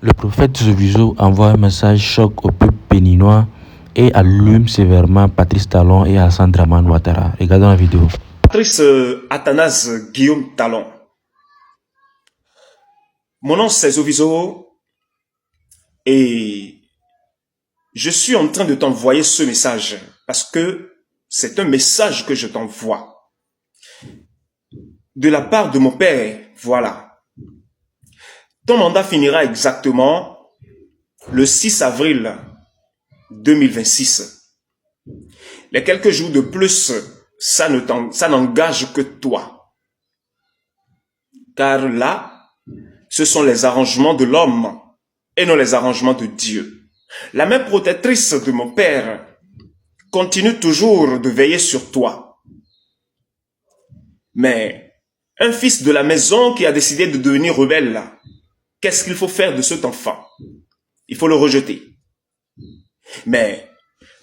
Le prophète Zoviso envoie un message choc au peuple béninois et allume sévèrement Patrice Talon et Alassane Dramane Ouattara. Regardons la vidéo. Patrice Athanase Guillaume Talon. Mon nom c'est Zoviso et je suis en train de t'envoyer ce message parce que c'est un message que je t'envoie de la part de mon père. Voilà. Ton mandat finira exactement le 6 avril 2026. Les quelques jours de plus, ça n'engage que toi. Car là, ce sont les arrangements de l'homme et non les arrangements de Dieu. La main protectrice de mon père continue toujours de veiller sur toi. Mais un fils de la maison qui a décidé de devenir rebelle, qu'est-ce qu'il faut faire de cet enfant? Il faut le rejeter. Mais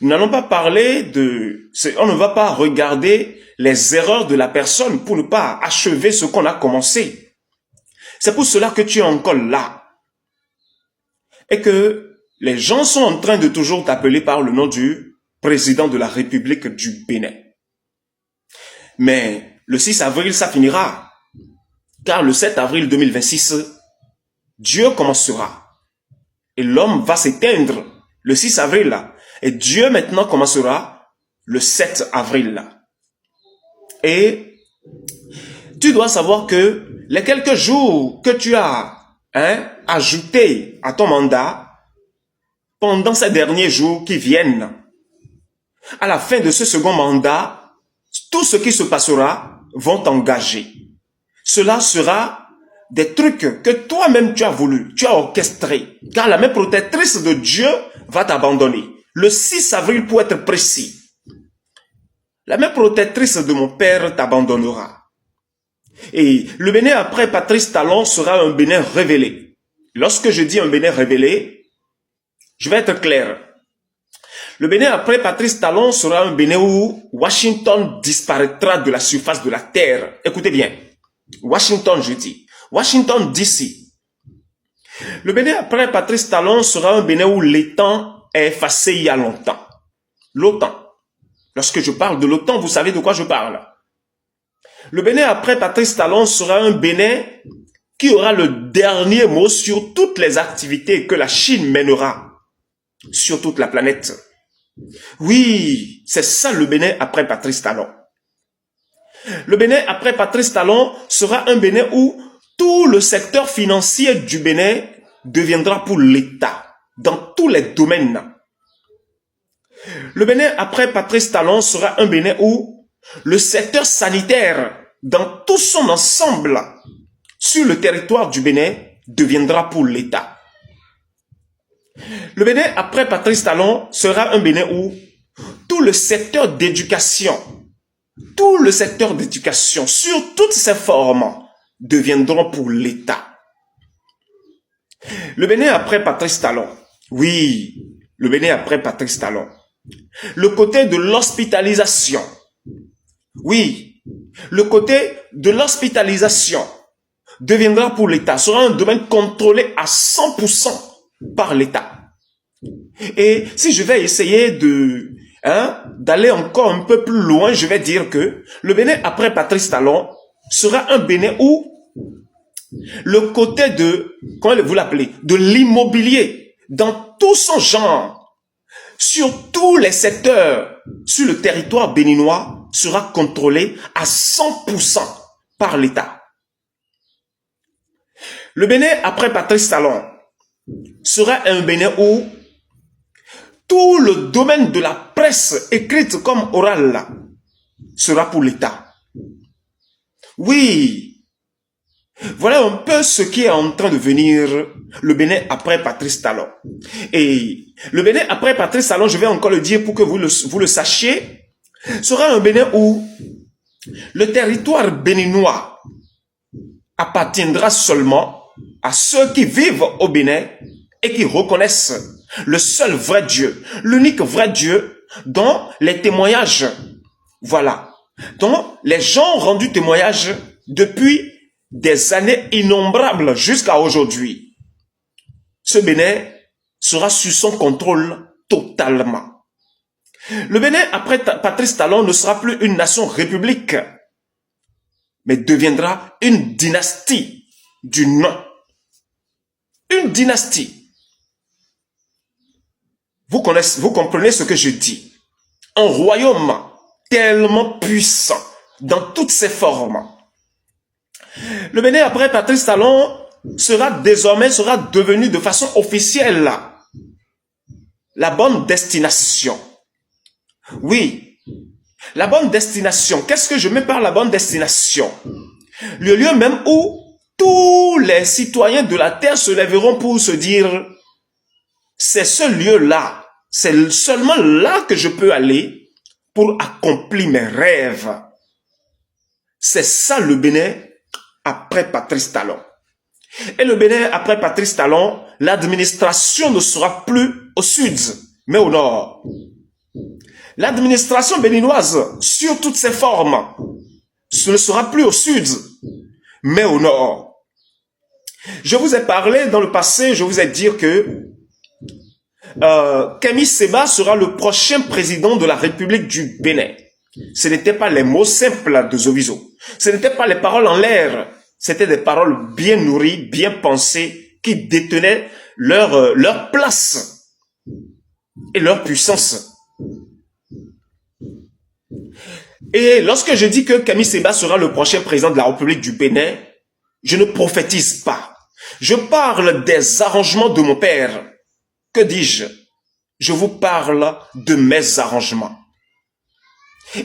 nous n'allons pas parler de... On ne va pas regarder les erreurs de la personne pour ne pas achever ce qu'on a commencé. C'est pour cela que tu es encore là. Et que les gens sont en train de toujours t'appeler par le nom du président de la République du Bénin. Mais le 6 avril, ça finira. Car le 7 avril 2026, Dieu commencera. Et l'homme va s'éteindre le 6 avril. Et Dieu maintenant commencera le 7 avril. Et tu dois savoir que les quelques jours que tu as ajoutés à ton mandat, pendant ces derniers jours qui viennent, à la fin de ce second mandat, tout ce qui se passera vont t'engager. Cela sera des trucs que toi-même tu as voulu, tu as orchestré, car la main protectrice de Dieu va t'abandonner. Le 6 avril pour être précis, la main protectrice de mon père t'abandonnera. Et le Bénin après Patrice Talon sera un Bénin révélé. Lorsque je dis un Bénin révélé, je vais être clair. Le Bénin après Patrice Talon sera un Bénin où Washington disparaîtra de la surface de la terre. Écoutez bien. Washington, je dis. Washington DC. Le Bénin après Patrice Talon sera un Bénin où l'OTAN est effacé il y a longtemps. L'OTAN. Lorsque je parle de l'OTAN, vous savez de quoi je parle. Le Bénin après Patrice Talon sera un Bénin qui aura le dernier mot sur toutes les activités que la Chine mènera sur toute la planète. Oui, c'est ça le Bénin après Patrice Talon. Le Bénin après Patrice Talon sera un Bénin où tout le secteur financier du Bénin deviendra pour l'État dans tous les domaines. Le Bénin après Patrice Talon sera un Bénin où le secteur sanitaire dans tout son ensemble sur le territoire du Bénin deviendra pour l'État. Le Bénin après Patrice Talon sera un Bénin où tout le secteur d'éducation sur toutes ses formes deviendront pour l'État. Le Bénin après Patrice Talon, oui, le Bénin après Patrice Talon, le côté de l'hospitalisation, oui, le côté de l'hospitalisation deviendra pour l'État, sera un domaine contrôlé à 100% par l'État. Et si je vais essayer d'aller encore un peu plus loin, je vais dire que le Bénin après Patrice Talon sera un Bénin où le côté de, comment vous l'appelez, de l'immobilier, dans tout son genre, sur tous les secteurs, sur le territoire béninois, sera contrôlé à 100% par l'État. Le Bénin après Patrice Talon sera un Bénin où tout le domaine de la presse écrite comme orale sera pour l'État. Oui, voilà un peu ce qui est en train de venir le Bénin après Patrice Talon. Et le Bénin après Patrice Talon, je vais encore le dire pour que vous le sachiez, sera un Bénin où le territoire béninois appartiendra seulement à ceux qui vivent au Bénin et qui reconnaissent le seul vrai Dieu, l'unique vrai Dieu dont les témoignages, voilà, dont les gens ont rendu témoignage depuis des années innombrables jusqu'à aujourd'hui. ce Bénin sera sous son contrôle totalement. Le Bénin, après Patrice Talon, ne sera plus une nation république, mais deviendra une dynastie du nom. Une dynastie. Vous comprenez ce que je dis. Un royaume tellement puissant dans toutes ses formes. Le Bénin, après Patrice Talon, sera devenu de façon officielle la bonne destination. Oui, la bonne destination. Qu'est-ce que je mets par la bonne destination? Le lieu même où tous les citoyens de la terre se lèveront pour se dire, c'est ce lieu-là, c'est seulement là que je peux aller pour accomplir mes rêves. C'est ça le Bénin après Patrice Talon. Et le Bénin après Patrice Talon, l'administration ne sera plus au sud, mais au nord. L'administration béninoise, sur toutes ses formes, ce ne sera plus au sud, mais au nord. Je vous ai parlé dans le passé, je vous ai dit que Kami Seba sera le prochain président de la République du Bénin. Ce n'étaient pas les mots simples de Zovizo. Ce n'étaient pas les paroles en l'air. C'était des paroles bien nourries, bien pensées, qui détenaient leur place et leur puissance. Et lorsque je dis que Kami Seba sera le prochain président de la République du Bénin, je ne prophétise pas. Je parle des arrangements de mon père. Que dis-je? Je vous parle de mes arrangements.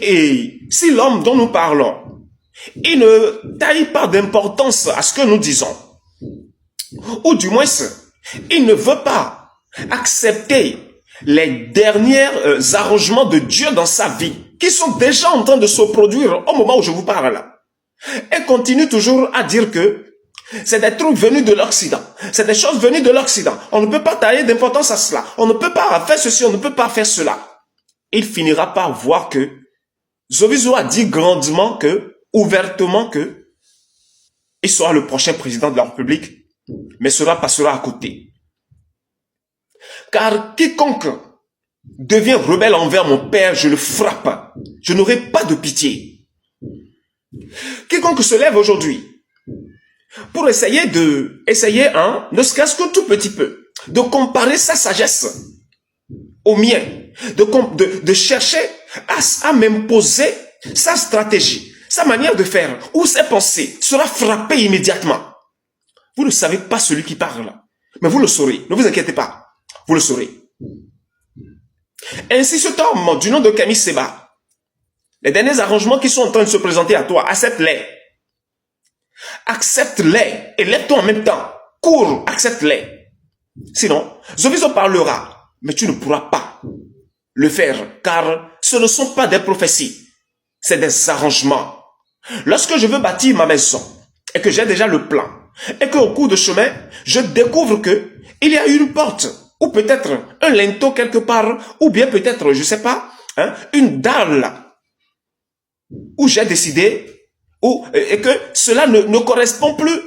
Et si l'homme dont nous parlons, il ne taille pas d'importance à ce que nous disons, ou du moins, il ne veut pas accepter les derniers arrangements de Dieu dans sa vie, qui sont déjà en train de se produire au moment où je vous parle, et continue toujours à dire que c'est des trucs venus de l'Occident. C'est des choses venues de l'Occident. On ne peut pas tailler d'importance à cela. On ne peut pas faire ceci, on ne peut pas faire cela. Il finira par voir que Zovizo a dit grandement ouvertement que il sera le prochain président de la République, mais cela passera à côté. Car quiconque devient rebelle envers mon père, je le frappe. Je n'aurai pas de pitié. Quiconque se lève aujourd'hui pour essayer, ne serait-ce qu'un tout petit peu, de comparer sa sagesse au mien, de chercher à m'imposer sa stratégie, sa manière de faire ou ses pensées, sera frappé immédiatement. Vous ne savez pas celui qui parle, mais vous le saurez, ne vous inquiétez pas, vous le saurez. Ainsi cet homme du nom de Kami Seba, les derniers arrangements qui sont en train de se présenter à toi, accepte-les. Accepte-les et lève-toi en même temps. Cours, accepte-les. Sinon, Zovizo parlera, mais tu ne pourras pas le faire, car ce ne sont pas des prophéties, c'est des arrangements. Lorsque je veux bâtir ma maison, et que j'ai déjà le plan, et qu'au cours de chemin, je découvre que il y a une porte, ou peut-être un linteau quelque part, ou bien peut-être, je sais pas, une dalle, où j'ai décidé et que cela ne correspond plus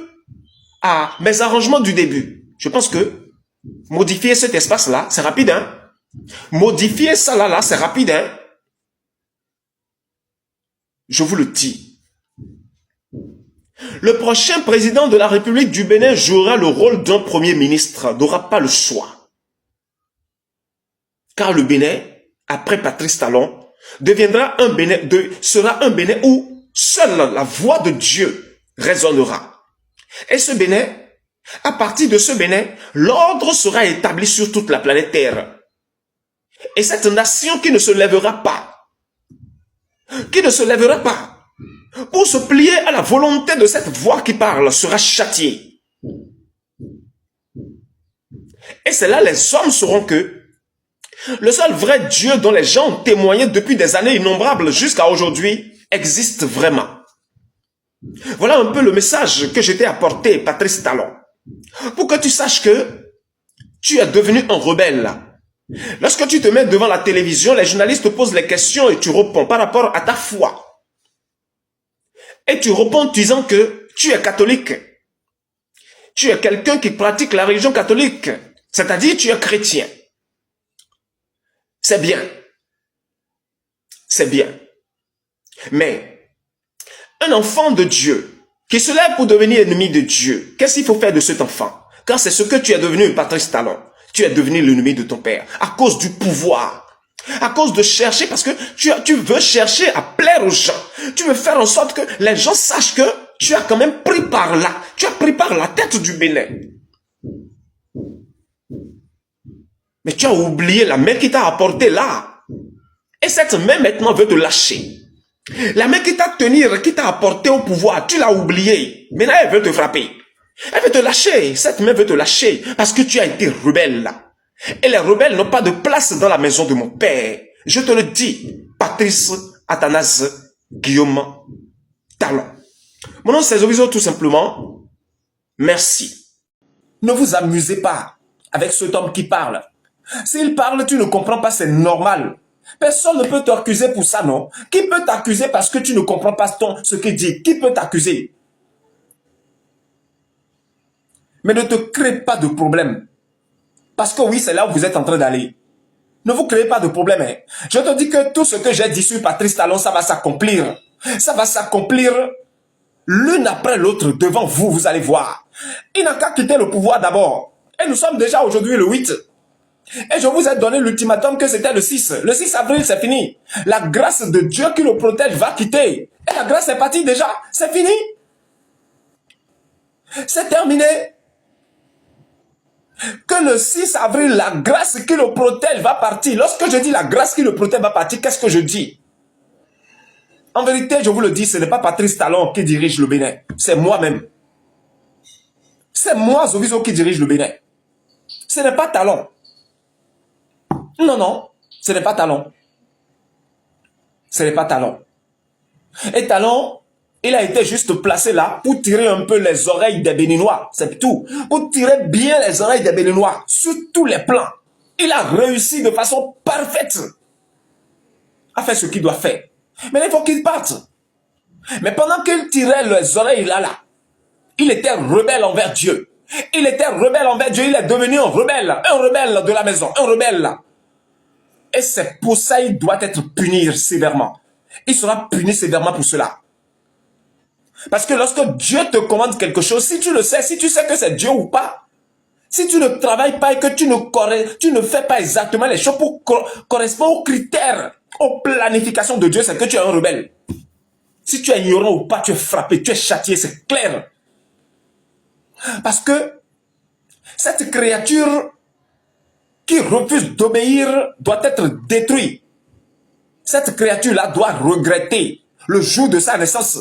à mes arrangements du début. Je pense que modifier cet espace-là, c'est rapide. Modifier ça là, c'est rapide. Je vous le dis. Le prochain président de la République du Bénin jouera le rôle d'un premier ministre, n'aura pas le choix. Car le Bénin, après Patrice Talon, sera un Bénin où seule la voix de Dieu résonnera. Et ce Bénin, à partir de ce Bénin, l'ordre sera établi sur toute la planète Terre. Et cette nation qui ne se lèvera pas pour se plier à la volonté de cette voix qui parle, sera châtiée. Et c'est là les hommes sauront que le seul vrai Dieu dont les gens ont témoigné depuis des années innombrables jusqu'à aujourd'hui existe vraiment. Voilà un peu le message que je t'ai apporté, Patrice Talon. Pour que tu saches que tu es devenu un rebelle. Lorsque tu te mets devant la télévision, les journalistes te posent les questions et tu réponds par rapport à ta foi. Et tu réponds en disant que tu es catholique. Tu es quelqu'un qui pratique la religion catholique. C'est-à-dire, tu es chrétien. C'est bien. C'est bien. Mais, un enfant de Dieu, qui se lève pour devenir ennemi de Dieu, qu'est-ce qu'il faut faire de cet enfant? Quand c'est ce que tu es devenu, Patrice Talon, tu es devenu l'ennemi de ton père, à cause du pouvoir, à cause de chercher, parce que tu veux chercher à plaire aux gens. Tu veux faire en sorte que les gens sachent que tu as quand même pris par là, tu as pris par la tête du Bénin. Mais tu as oublié la main qui t'a apporté là. Et cette main maintenant veut te lâcher. La main qui t'a tenu, qui t'a apporté au pouvoir, tu l'as oublié. Maintenant, elle veut te frapper. Elle veut te lâcher. Cette main veut te lâcher parce que tu as été rebelle. Et les rebelles n'ont pas de place dans la maison de mon père. Je te le dis, Patrice Athanase Guillaume Talon. Mon nom c'est Zoviso tout simplement. Merci. Ne vous amusez pas avec cet homme qui parle. S'il parle, tu ne comprends pas, c'est normal. Personne ne peut t'accuser pour ça, non? Qui peut t'accuser parce que tu ne comprends pas ce qu'il dit? Qui peut t'accuser? Mais ne te crée pas de problème. Parce que oui, c'est là où vous êtes en train d'aller. Ne vous créez pas de problème. Hein. Je te dis que tout ce que j'ai dit sur Patrice Talon, ça va s'accomplir. Ça va s'accomplir l'une après l'autre devant vous, vous allez voir. Il n'a qu'à quitter le pouvoir d'abord. Et nous sommes déjà aujourd'hui le 8. Et je vous ai donné l'ultimatum que c'était le 6. Le 6 avril, c'est fini. La grâce de Dieu qui le protège va quitter. Et la grâce est partie déjà. C'est fini. C'est terminé. Que le 6 avril, la grâce qui le protège va partir. Lorsque je dis la grâce qui le protège va partir, qu'est-ce que je dis? En vérité, je vous le dis, ce n'est pas Patrice Talon qui dirige le Bénin. C'est moi-même. C'est moi, Zoviso, qui dirige le Bénin. Ce n'est pas Talon. Non, non, ce n'est pas Talon. Ce n'est pas Talon. Et Talon, il a été juste placé là pour tirer un peu les oreilles des Béninois. C'est tout. Pour tirer bien les oreilles des Béninois sur tous les plans. Il a réussi de façon parfaite à faire ce qu'il doit faire. Mais il faut qu'il parte. Mais pendant qu'il tirait les oreilles là, il était rebelle envers Dieu. Il était rebelle envers Dieu. Il est devenu un rebelle de la maison, un rebelle. Et c'est pour ça qu'il doit être puni sévèrement. Il sera puni sévèrement pour cela. Parce que lorsque Dieu te commande quelque chose, si tu le sais, si tu sais que c'est Dieu ou pas, si tu ne travailles pas et que tu ne fais pas exactement les choses pour correspondre aux critères, aux planifications de Dieu, c'est que tu es un rebelle. Si tu es ignorant ou pas, tu es frappé, tu es châtié, c'est clair. Parce que cette créature qui refuse d'obéir doit être détruite. Cette créature-là doit regretter le jour de sa naissance.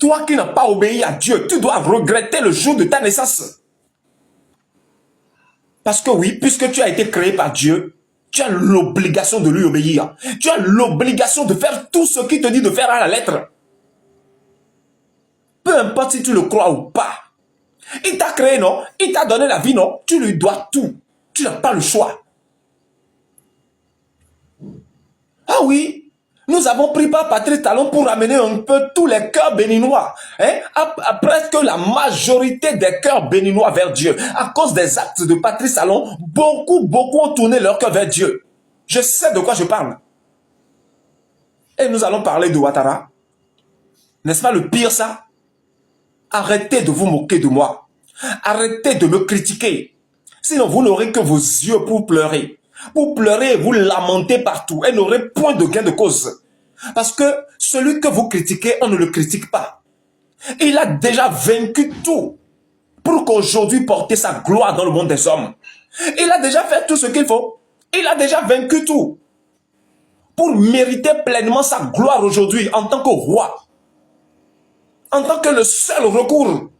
Toi qui n'as pas obéi à Dieu, tu dois regretter le jour de ta naissance. Parce que oui, puisque tu as été créé par Dieu, tu as l'obligation de lui obéir. Tu as l'obligation de faire tout ce qu'il te dit de faire à la lettre. Peu importe si tu le crois ou pas. Il t'a créé, non? Il t'a donné la vie, non? Tu lui dois tout. Tu n'as pas le choix. Ah oui, nous avons pris par Patrice Talon pour amener un peu tous les cœurs béninois. Hein? Presque la majorité des cœurs béninois vers Dieu. À cause des actes de Patrice Talon, beaucoup ont tourné leur cœur vers Dieu. Je sais de quoi je parle. Et nous allons parler de Ouattara. N'est-ce pas le pire ça? Arrêtez de vous moquer de moi. Arrêtez de me critiquer. Sinon, vous n'aurez que vos yeux pour pleurer. Vous pleurez et vous lamentez partout et n'aurez point de gain de cause. Parce que celui que vous critiquez, on ne le critique pas. Il a déjà vaincu tout pour qu'aujourd'hui porter sa gloire dans le monde des hommes. Il a déjà fait tout ce qu'il faut. Il a déjà vaincu tout pour mériter pleinement sa gloire aujourd'hui en tant que roi. En tant que le seul recours.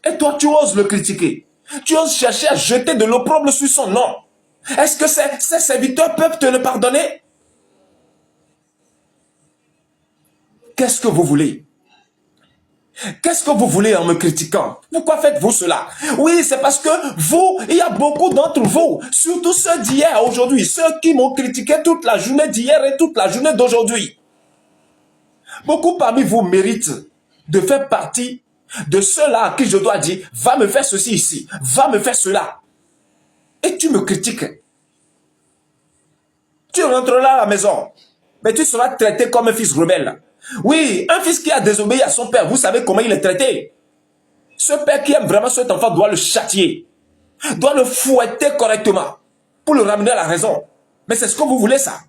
Et toi, tu oses le critiquer. Tu oses chercher à jeter de l'opprobre sur son nom. Est-ce que ces serviteurs peuvent te le pardonner? Qu'est-ce que vous voulez? Qu'est-ce que vous voulez en me critiquant? Pourquoi faites-vous cela? Oui, c'est parce que vous, il y a beaucoup d'entre vous, surtout ceux d'hier à aujourd'hui, ceux qui m'ont critiqué toute la journée d'hier et toute la journée d'aujourd'hui. Beaucoup parmi vous méritent de faire partie de ceux-là à qui je dois dire, va me faire ceci ici, va me faire cela. Et tu me critiques. Tu rentreras à la maison, mais tu seras traité comme un fils rebelle. Oui, un fils qui a désobéi à son père, vous savez comment il est traité. Ce père qui aime vraiment cet enfant doit le châtier, doit le fouetter correctement pour le ramener à la raison. Mais c'est ce que vous voulez, ça.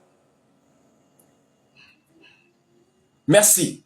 Merci.